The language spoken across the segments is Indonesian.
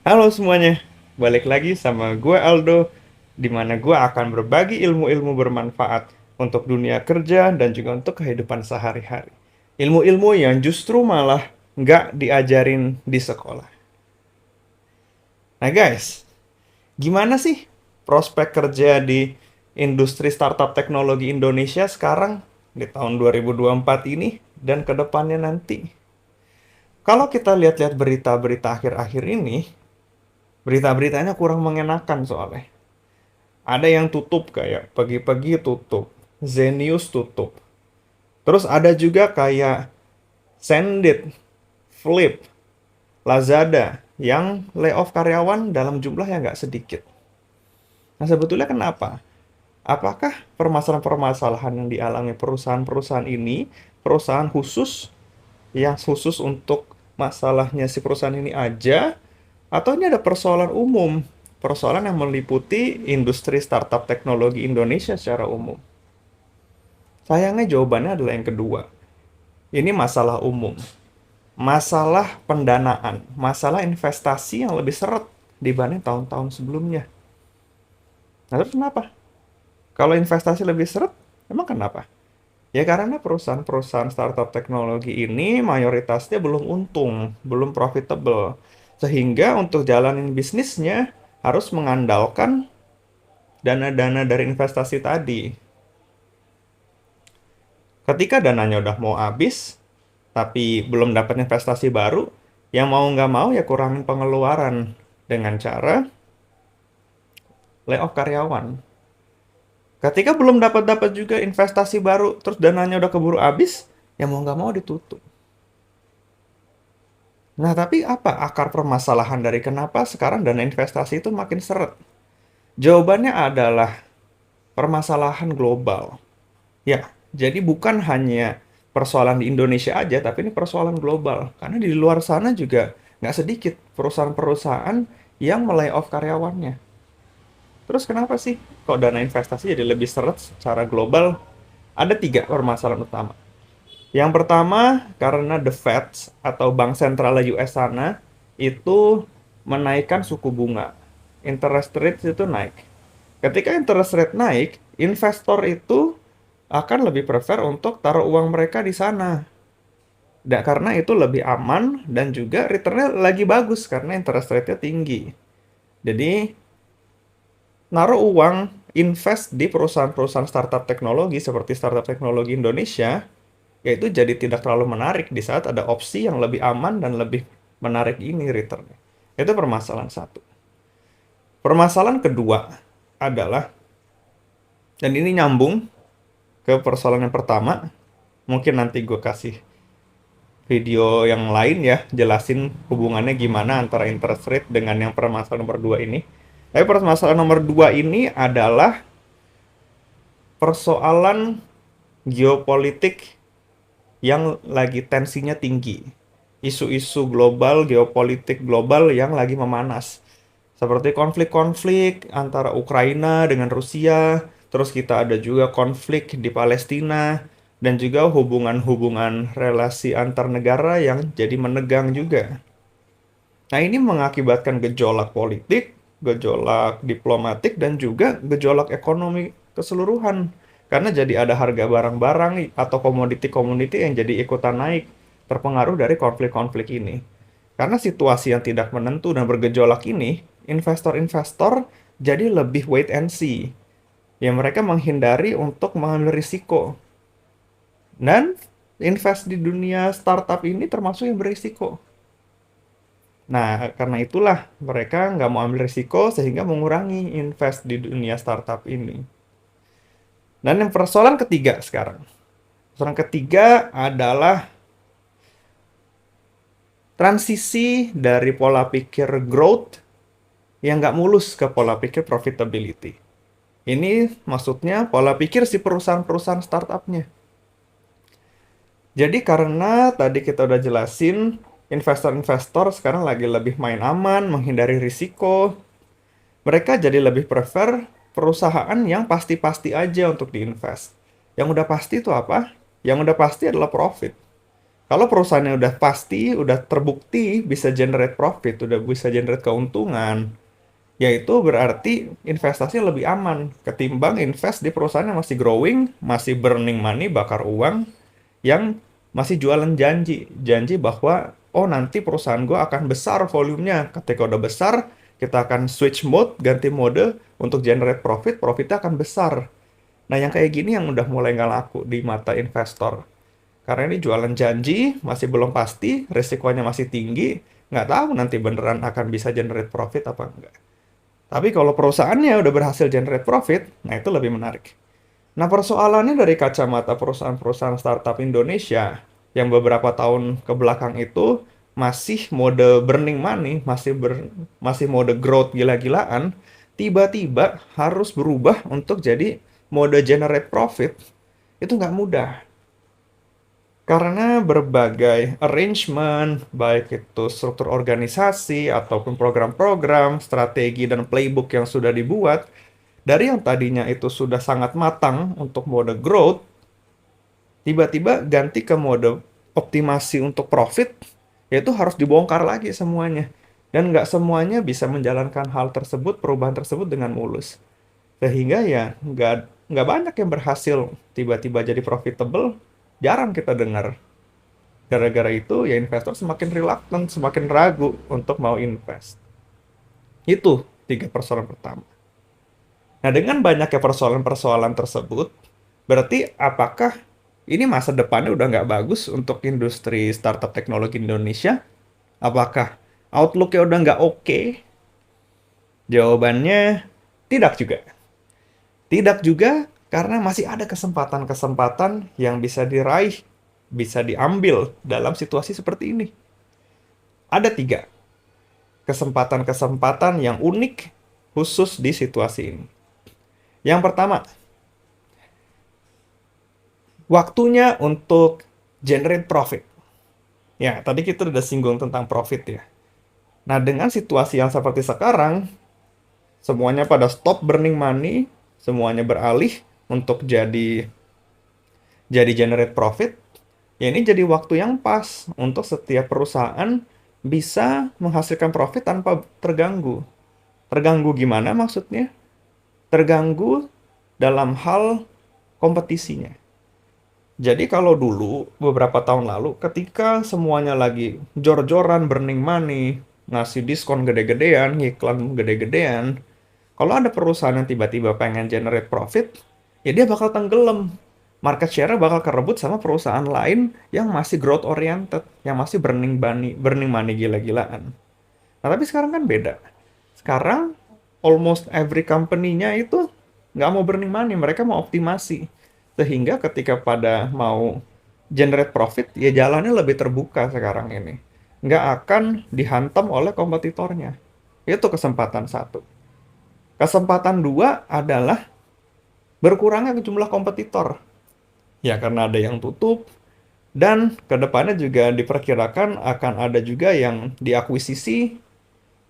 Halo semuanya, balik lagi sama gue Aldo, di mana gue akan berbagi ilmu-ilmu bermanfaat untuk dunia kerja dan juga untuk kehidupan sehari-hari. Ilmu-ilmu yang justru malah nggak diajarin di sekolah. Nah guys, gimana sih prospek kerja di industri startup teknologi Indonesia sekarang di tahun 2024 ini dan ke depannya nanti? Kalau kita lihat-lihat berita-berita akhir-akhir ini, berita-beritanya kurang mengenakan soalnya. Ada yang tutup kayak pagi-pagi tutup, Zenius tutup. Terus ada juga kayak Sendit, Flip, Lazada yang layoff karyawan dalam jumlah yang nggak sedikit. Nah sebetulnya kenapa? Apakah permasalahan-permasalahan yang dialami perusahaan-perusahaan ini, perusahaan khusus yang khusus untuk masalahnya si perusahaan ini aja, atau ini ada persoalan umum, persoalan yang meliputi industri startup teknologi Indonesia secara umum? Sayangnya jawabannya adalah yang kedua. Ini masalah umum. Masalah pendanaan. Masalah investasi yang lebih seret dibanding tahun-tahun sebelumnya. Nah, terus kenapa? Kalau investasi lebih seret, emang kenapa? Ya karena perusahaan-perusahaan startup teknologi ini mayoritasnya belum untung, belum profitable. Sehingga untuk jalanin bisnisnya harus mengandalkan dana-dana dari investasi tadi. Ketika dananya udah mau habis, tapi belum dapat investasi baru, yang mau nggak mau ya kurangin pengeluaran dengan cara layoff karyawan. Ketika belum dapat juga investasi baru, terus dananya udah keburu habis, ya mau nggak mau ditutup. Nah, tapi apa akar permasalahan dari kenapa sekarang dana investasi itu makin seret? Jawabannya adalah permasalahan global. Ya, jadi bukan hanya persoalan di Indonesia aja, tapi ini persoalan global. Karena di luar sana juga nggak sedikit perusahaan-perusahaan yang melay-off karyawannya. Terus kenapa sih kok dana investasi jadi lebih seret secara global? Ada tiga permasalahan utama. Yang pertama, karena the Fed atau Bank Sentral US sana itu menaikkan suku bunga. Interest rate itu naik. Ketika interest rate naik, investor itu akan lebih prefer untuk taruh uang mereka di sana. Dan karena itu lebih aman dan juga returnnya lagi bagus karena interest rate-nya tinggi. Jadi, naruh uang invest di perusahaan-perusahaan startup teknologi seperti startup teknologi Indonesia, yaitu jadi tidak terlalu menarik di saat ada opsi yang lebih aman dan lebih menarik ini returnnya. Itu permasalahan satu. Permasalahan kedua adalah, dan ini nyambung ke persoalan yang pertama, mungkin nanti gue kasih video yang lain ya, jelasin hubungannya gimana antara interest rate dengan yang permasalahan nomor 2 ini. Tapi permasalahan nomor 2 ini adalah persoalan geopolitik yang lagi tensinya tinggi. Isu-isu global, geopolitik global yang lagi memanas. Seperti konflik-konflik antara Ukraina dengan Rusia, terus kita ada juga konflik di Palestina, dan juga hubungan-hubungan relasi antar negara yang jadi menegang juga. Nah, ini mengakibatkan gejolak politik, gejolak diplomatik, dan juga gejolak ekonomi keseluruhan. Karena jadi ada harga barang-barang atau komoditi-komoditi yang jadi ikutan naik, terpengaruh dari konflik-konflik ini. Karena situasi yang tidak menentu dan bergejolak ini, investor-investor jadi lebih wait and see. Ya mereka menghindari untuk mengambil risiko. Dan invest di dunia startup ini termasuk yang berisiko. Nah, karena itulah mereka nggak mau ambil risiko sehingga mengurangi invest di dunia startup ini. Dan yang persoalan ketiga sekarang. Persoalan ketiga adalah transisi dari pola pikir growth yang nggak mulus ke pola pikir profitability. Ini maksudnya pola pikir si perusahaan-perusahaan startupnya. Jadi karena tadi kita udah jelasin, investor-investor sekarang lagi lebih main aman, menghindari risiko. Mereka jadi lebih prefer perusahaan yang pasti-pasti aja untuk diinvest. Yang udah pasti itu apa? Yang udah pasti adalah profit. Kalau perusahaannya udah pasti, udah terbukti bisa generate profit, udah bisa generate keuntungan, yaitu berarti investasinya lebih aman ketimbang invest di perusahaan yang masih growing, masih burning money, bakar uang, yang masih jualan janji. Janji bahwa, oh nanti perusahaan gue akan besar volumenya. Ketika udah besar, kita akan switch mode, ganti mode untuk generate profit, profitnya akan besar. Nah, yang kayak gini yang udah mulai nggak laku di mata investor. Karena ini jualan janji, masih belum pasti, resikonya masih tinggi, nggak tahu nanti beneran akan bisa generate profit apa enggak. Tapi kalau perusahaannya udah berhasil generate profit, nah itu lebih menarik. Nah, persoalannya dari kacamata perusahaan-perusahaan startup Indonesia yang beberapa tahun ke belakang itu masih mode burning money, masih mode growth gila-gilaan, tiba-tiba harus berubah untuk jadi mode generate profit, itu nggak mudah. Karena berbagai arrangement, baik itu struktur organisasi ataupun program-program, strategi dan playbook yang sudah dibuat, dari yang tadinya itu sudah sangat matang untuk mode growth, tiba-tiba ganti ke mode optimasi untuk profit, yaitu harus dibongkar lagi semuanya. Dan nggak semuanya bisa menjalankan hal tersebut, perubahan tersebut dengan mulus. Sehingga ya nggak banyak yang berhasil tiba-tiba jadi profitable, jarang kita dengar. Gara-gara itu ya investor semakin reluctant, semakin ragu untuk mau invest. Itu tiga persoalan pertama. Nah, dengan banyaknya persoalan-persoalan tersebut, berarti apakah ini masa depannya udah nggak bagus untuk industri startup teknologi Indonesia? Apakah outlook-nya udah nggak oke? Jawabannya tidak juga. Tidak juga karena masih ada kesempatan-kesempatan yang bisa diraih, bisa diambil dalam situasi seperti ini. Ada tiga kesempatan-kesempatan yang unik khusus di situasi ini. Yang pertama, waktunya untuk generate profit. Ya, tadi kita udah singgung tentang profit ya. Nah, dengan situasi yang seperti sekarang, semuanya pada stop burning money, semuanya beralih untuk jadi generate profit. Ya, ini jadi waktu yang pas untuk setiap perusahaan bisa menghasilkan profit tanpa terganggu. Terganggu gimana maksudnya? Terganggu dalam hal kompetisinya. Jadi kalau dulu, beberapa tahun lalu, ketika semuanya lagi jor-joran, burning money, ngasih diskon gede-gedean, iklan gede-gedean, kalau ada perusahaan yang tiba-tiba pengen generate profit, ya dia bakal tenggelam. Market share bakal kerebut sama perusahaan lain yang masih growth oriented, yang masih burning money gila-gilaan. Nah, tapi sekarang kan beda. Sekarang, almost every company-nya itu nggak mau burning money, mereka mau optimasi. Sehingga ketika pada mau generate profit, ya jalannya lebih terbuka sekarang ini. Nggak akan dihantam oleh kompetitornya. Itu kesempatan satu. Kesempatan dua adalah berkurangnya jumlah kompetitor. Ya, karena ada yang tutup, dan kedepannya juga diperkirakan akan ada juga yang diakuisisi.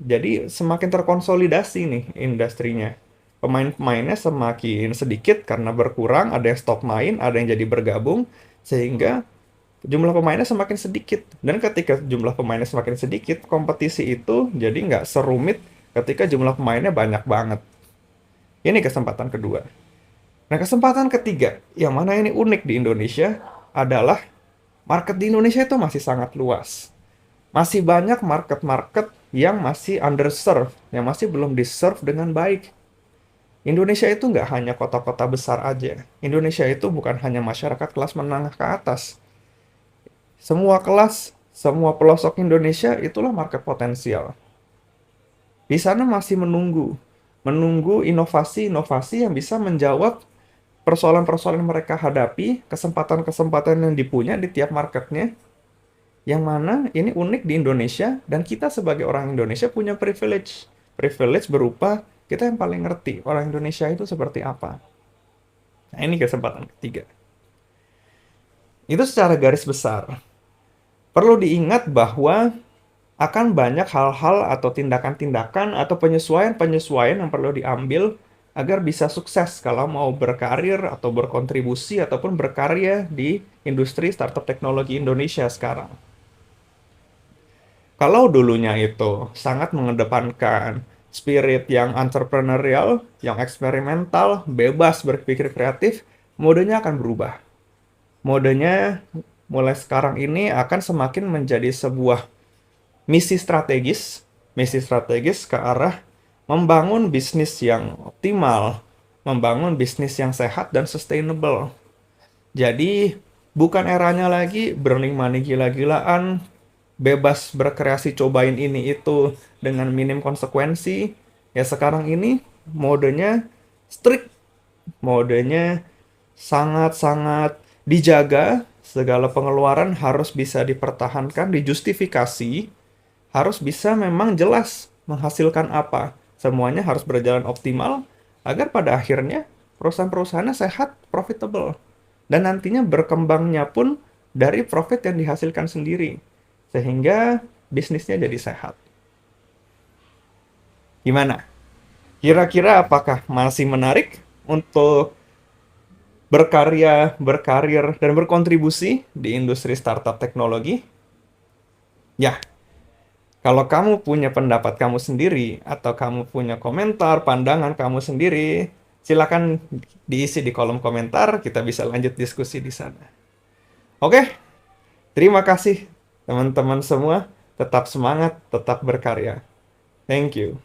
Jadi semakin terkonsolidasi nih industrinya. Pemain-pemainnya semakin sedikit karena berkurang, ada yang stop main, ada yang jadi bergabung, sehingga jumlah pemainnya semakin sedikit. Dan ketika jumlah pemainnya semakin sedikit, kompetisi itu jadi nggak serumit ketika jumlah pemainnya banyak banget. Ini kesempatan kedua. Nah, kesempatan ketiga, yang mana ini unik di Indonesia, adalah market di Indonesia itu masih sangat luas. Masih banyak market-market yang masih underserved, yang masih belum diserve dengan baik. Indonesia itu nggak hanya kota-kota besar aja. Indonesia itu bukan hanya masyarakat kelas menengah ke atas. Semua kelas, semua pelosok Indonesia itulah market potensial. Di sana masih menunggu inovasi-inovasi yang bisa menjawab persoalan-persoalan yang mereka hadapi, kesempatan-kesempatan yang dipunya di tiap marketnya, yang mana ini unik di Indonesia, dan kita sebagai orang Indonesia punya privilege. Privilege berupa kita yang paling ngerti orang Indonesia itu seperti apa. Nah, ini kesempatan ketiga. Itu secara garis besar. Perlu diingat bahwa akan banyak hal-hal atau tindakan-tindakan atau penyesuaian-penyesuaian yang perlu diambil agar bisa sukses kalau mau berkarir atau berkontribusi ataupun berkarya di industri startup teknologi Indonesia sekarang. Kalau dulunya itu sangat mengedepankan spirit yang entrepreneurial, yang eksperimental, bebas berpikir kreatif, modenya akan berubah. Modenya mulai sekarang ini akan semakin menjadi sebuah misi strategis ke arah membangun bisnis yang optimal, membangun bisnis yang sehat dan sustainable. Jadi, bukan eranya lagi burning money gila-gilaan, bebas berkreasi cobain ini itu dengan minim konsekuensi. Ya sekarang ini modenya strict, modenya sangat-sangat dijaga, segala pengeluaran harus bisa dipertahankan, dijustifikasi, harus bisa memang jelas menghasilkan apa. Semuanya harus berjalan optimal agar pada akhirnya perusahaan-perusahaannya sehat, profitable. Dan nantinya berkembangnya pun dari profit yang dihasilkan sendiri. Sehingga bisnisnya jadi sehat. Gimana? Kira-kira apakah masih menarik untuk berkarya, berkarir, dan berkontribusi di industri startup teknologi? Ya, kalau kamu punya pendapat kamu sendiri, atau kamu punya komentar, pandangan kamu sendiri, silakan diisi di kolom komentar, kita bisa lanjut diskusi di sana. Oke, terima kasih teman-teman semua. Tetap semangat, tetap berkarya. Thank you.